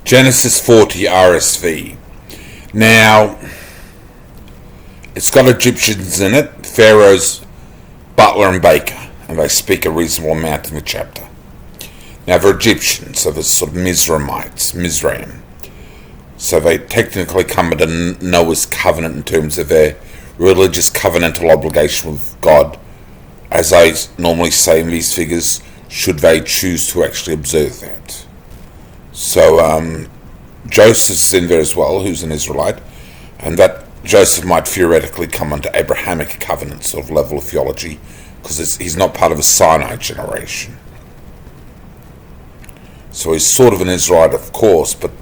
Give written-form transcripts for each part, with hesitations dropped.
Genesis 40 RSV. Now, it's got Egyptians in it, Pharaoh's butler and baker, and they speak a reasonable amount in the chapter. Now, they're Egyptians, so they're sort of Mizraim. So they technically come under Noah's covenant in terms of their religious covenantal obligation with God, as I normally say in these figures, should they choose to actually observe that. So Joseph's in there as well, who's an Israelite, and that Joseph might theoretically come under Abrahamic covenant sort of level of theology, because he's not part of a Sinai generation. So he's sort of an Israelite, of course, but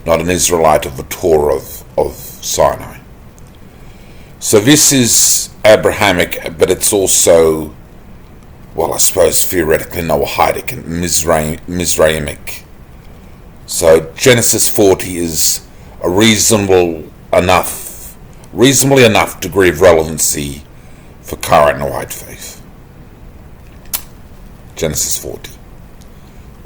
not an Israelite of the Torah of Sinai. So this is Abrahamic, but it's also, well, I suppose theoretically Noahidic and Mizraimic. So Genesis 40 is a reasonably enough degree of relevancy for current Noahide faith. Genesis 40,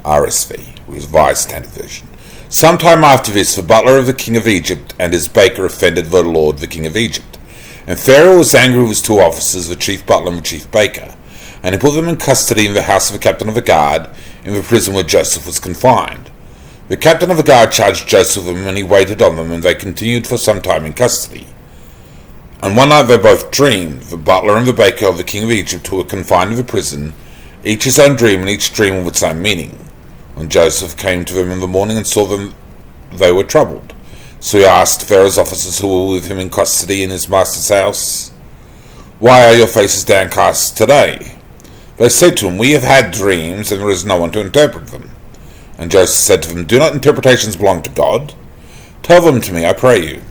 RSV, Revised Standard Version. Sometime after this, the butler of the king of Egypt and his baker offended the Lord, the king of Egypt. And Pharaoh was angry with his two officers, the chief butler and the chief baker, and he put them in custody in the house of the captain of the guard, in the prison where Joseph was confined. The captain of the guard charged Joseph with them, and he waited on them, and they continued for some time in custody. And one night they both dreamed, the butler and the baker of the king of Egypt, who were confined in the prison, each his own dream, and each dream with its own meaning. When Joseph came to them in the morning and saw them, they were troubled. So he asked Pharaoh's officers who were with him in custody in his master's house, "Why are your faces downcast today?" They said to him, "We have had dreams, and there is no one to interpret them." And Joseph said to them, "Do not interpretations belong to God? Tell them to me, I pray you."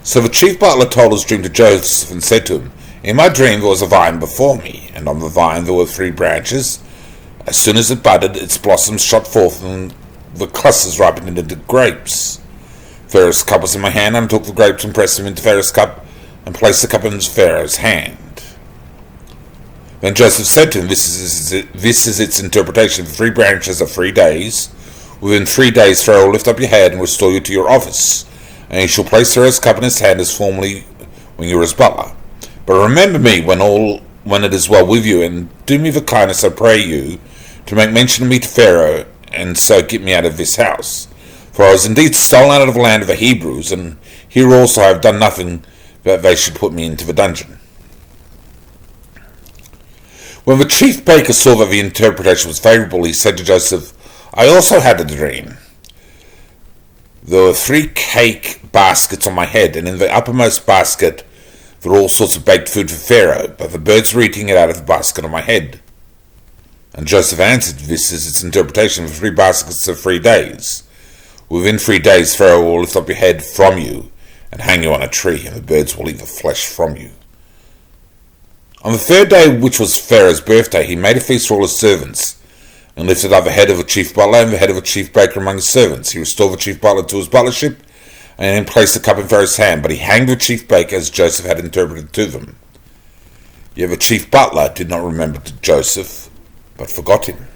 So the chief butler told his dream to Joseph and said to him, "In my dream there was a vine before me, and on the vine there were 3 branches. As soon as it budded, its blossoms shot forth, and the clusters ripened into grapes. Pharaoh's cup was in my hand, and I took the grapes and pressed them into Pharaoh's cup, and placed the cup in Pharaoh's hand." Then Joseph said to him, This is its interpretation. The 3 branches are 3 days. Within 3 days Pharaoh will lift up your head and restore you to your office, and he shall place Pharaoh's cup in his hand as formerly when you were his butler. But remember me when it is well with you, and do me the kindness, I pray you, to make mention of me to Pharaoh, and so get me out of this house. For I was indeed stolen out of the land of the Hebrews, and here also I have done nothing that they should put me into the dungeon. When the chief baker saw that the interpretation was favourable, he said to Joseph, "I also had a dream. There were 3 cake baskets on my head, and in the uppermost basket there were all sorts of baked food for Pharaoh, but the birds were eating it out of the basket on my head." And Joseph answered, "This is its interpretation. For 3 baskets of 3 days. Within 3 days Pharaoh will lift up your head from you and hang you on a tree, and the birds will eat the flesh from you." On the 3rd day, which was Pharaoh's birthday, he made a feast for all his servants, and lifted up the head of the chief butler and the head of the chief baker among his servants. He restored the chief butler to his butlership, and then placed the cup in Pharaoh's hand, but he hanged the chief baker as Joseph had interpreted to them. Yet the chief butler did not remember Joseph, but forgot him.